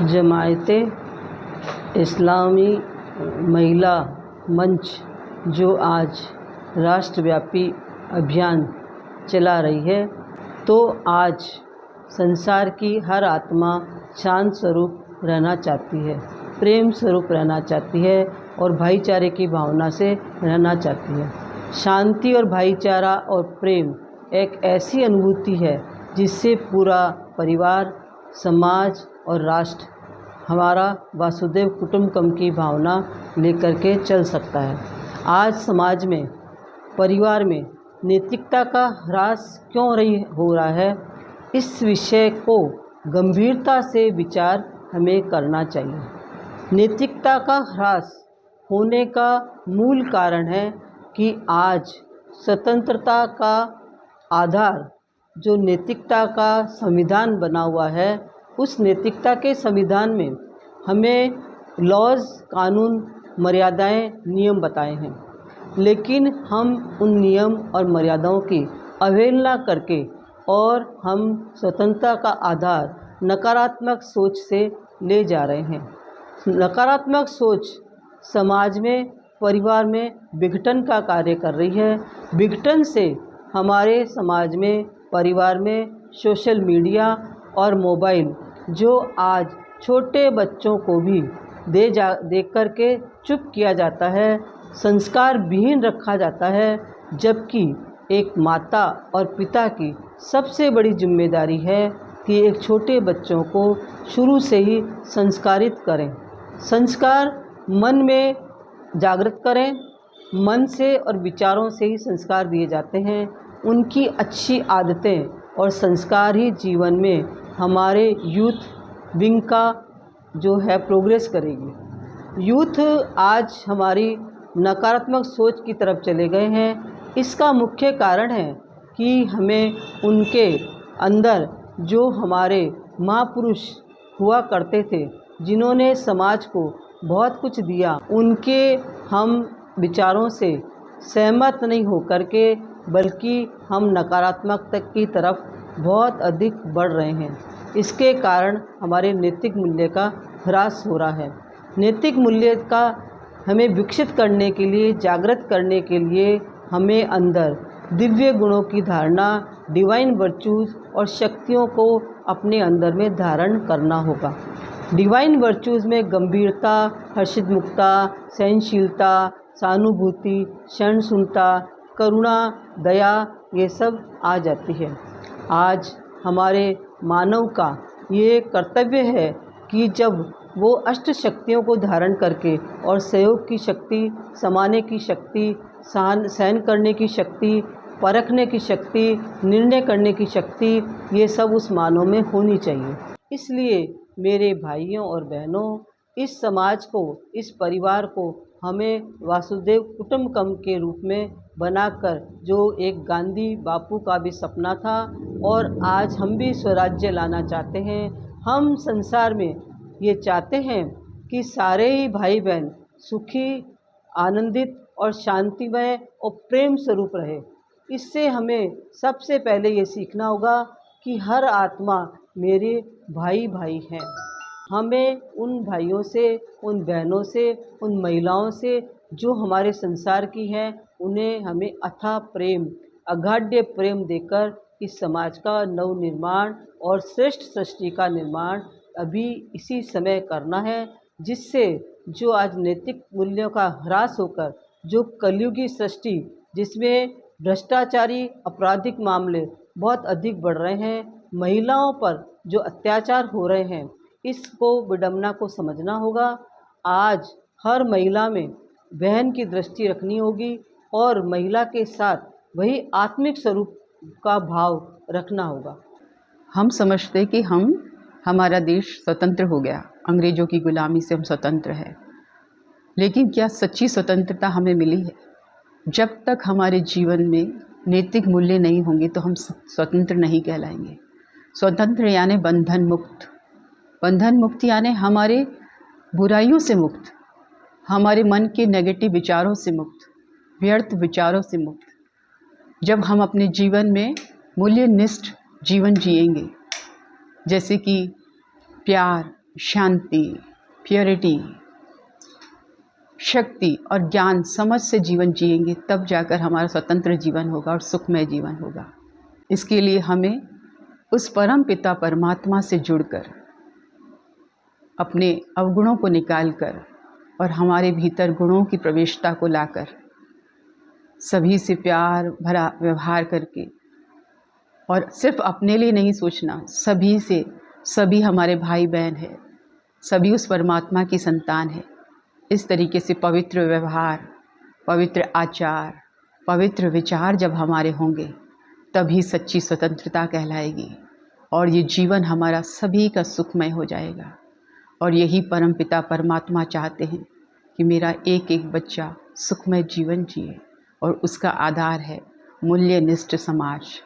जमायते इस्लामी महिला मंच जो आज राष्ट्रव्यापी अभियान चला रही है, तो आज संसार की हर आत्मा शांत स्वरूप रहना चाहती है, प्रेम स्वरूप रहना चाहती है और भाईचारे की भावना से रहना चाहती है। शांति और भाईचारा और प्रेम एक ऐसी अनुभूति है जिससे पूरा परिवार, समाज और राष्ट्र हमारा वासुदेव कुटुंबकम की भावना लेकर के चल सकता है। आज समाज में, परिवार में नैतिकता का ह्रास क्यों हो रहा है, इस विषय को गंभीरता से विचार हमें करना चाहिए। नैतिकता का ह्रास होने का मूल कारण है कि आज स्वतंत्रता का आधार जो नैतिकता का संविधान बना हुआ है, उस नैतिकता के संविधान में हमें लॉज, कानून, मर्यादाएं, नियम बताए हैं, लेकिन हम उन नियम और मर्यादाओं की अवहेलना करके और हम स्वतंत्रता का आधार नकारात्मक सोच से ले जा रहे हैं। नकारात्मक सोच समाज में, परिवार में विघटन का कार्य कर रही है। विघटन से हमारे समाज में, परिवार में सोशल मीडिया और मोबाइल जो आज छोटे बच्चों को भी देख कर के चुप किया जाता है, संस्कार विहीन रखा जाता है, जबकि एक माता और पिता की सबसे बड़ी जिम्मेदारी है कि एक छोटे बच्चों को शुरू से ही संस्कारित करें। संस्कार मन में जागृत करें। मन से और विचारों से ही संस्कार दिए जाते हैं। उनकी अच्छी आदतें और संस्कार ही जीवन में हमारे यूथ विंग का जो है प्रोग्रेस करेगी। यूथ आज हमारी नकारात्मक सोच की तरफ चले गए हैं। इसका मुख्य कारण है कि हमें उनके अंदर जो हमारे महापुरुष हुआ करते थे, जिन्होंने समाज को बहुत कुछ दिया, उनके हम विचारों से सहमत नहीं होकर के, बल्कि हम नकारात्मकता की तरफ बहुत अधिक बढ़ रहे हैं। इसके कारण हमारे नैतिक मूल्य का ह्रास हो रहा है। नैतिक मूल्य का हमें विकसित करने के लिए, जागृत करने के लिए हमें अंदर दिव्य गुणों की धारणा, डिवाइन वर्चूज़ और शक्तियों को अपने अंदर में धारण करना होगा। डिवाइन वर्चूज़ में गंभीरता, हर्षितमुखता, सहनशीलता, सहानुभूति, सहिष्णुता, करुणा, दया, ये सब आ जाती है। आज हमारे मानव का ये कर्तव्य है कि जब वो अष्ट शक्तियों को धारण करके और सहयोग की शक्ति, समाने की शक्ति, सहन करने की शक्ति, परखने की शक्ति, निर्णय करने की शक्ति, ये सब उस मानव में होनी चाहिए। इसलिए मेरे भाइयों और बहनों, इस समाज को, इस परिवार को हमें वासुदेव कुटुंबकम के रूप में बनाकर, जो एक गांधी बापू का भी सपना था और आज हम भी स्वराज्य लाना चाहते हैं। हम संसार में ये चाहते हैं कि सारे ही भाई बहन सुखी, आनंदित और शांतिमय और प्रेम स्वरूप रहे। इससे हमें सबसे पहले ये सीखना होगा कि हर आत्मा मेरे भाई भाई हैं। हमें उन भाइयों से, उन बहनों से, उन महिलाओं से जो हमारे संसार की हैं, उन्हें हमें अथाह प्रेम, अगाढ़ प्रेम देकर इस समाज का नव निर्माण और श्रेष्ठ सृष्टि का निर्माण अभी इसी समय करना है, जिससे जो आज नैतिक मूल्यों का ह्रास होकर जो कलयुगी सृष्टि, जिसमें भ्रष्टाचारी, आपराधिक मामले बहुत अधिक बढ़ रहे हैं, महिलाओं पर जो अत्याचार हो रहे हैं, इसको, विडंबना को समझना होगा। आज हर महिला में बहन की दृष्टि रखनी होगी और महिला के साथ वही आत्मिक स्वरूप का भाव रखना होगा। हम समझते कि हमारा देश स्वतंत्र हो गया, अंग्रेज़ों की गुलामी से हम स्वतंत्र हैं, लेकिन क्या सच्ची स्वतंत्रता हमें मिली है? जब तक हमारे जीवन में नैतिक मूल्य नहीं होंगे तो हम स्वतंत्र नहीं कहलाएंगे। स्वतंत्र यानी बंधन मुक्त। बंधन मुक्त यानी हमारे बुराइयों से मुक्त, हमारे मन के नेगेटिव विचारों से मुक्त, व्यर्थ विचारों से मुक्त। जब हम अपने जीवन में मूल्यनिष्ठ जीवन जिएंगे, जैसे कि प्यार, शांति, प्योरिटी, शक्ति और ज्ञान समझ से जीवन जिएंगे, तब जाकर हमारा स्वतंत्र जीवन होगा और सुखमय जीवन होगा। इसके लिए हमें उस परम पिता परमात्मा से जुड़कर अपने अवगुणों को निकालकर और हमारे भीतर गुणों की प्रवेशता को लाकर सभी से प्यार भरा व्यवहार करके, और सिर्फ अपने लिए नहीं सोचना, सभी से, सभी हमारे भाई बहन हैं, सभी उस परमात्मा की संतान है। इस तरीके से पवित्र व्यवहार, पवित्र आचार, पवित्र विचार जब हमारे होंगे, तभी सच्ची स्वतंत्रता कहलाएगी और ये जीवन हमारा सभी का सुखमय हो जाएगा। और यही परमपिता परमात्मा चाहते हैं कि मेरा एक एक बच्चा सुखमय जीवन जिए, और उसका आधार है मूल्यनिष्ठ समाज।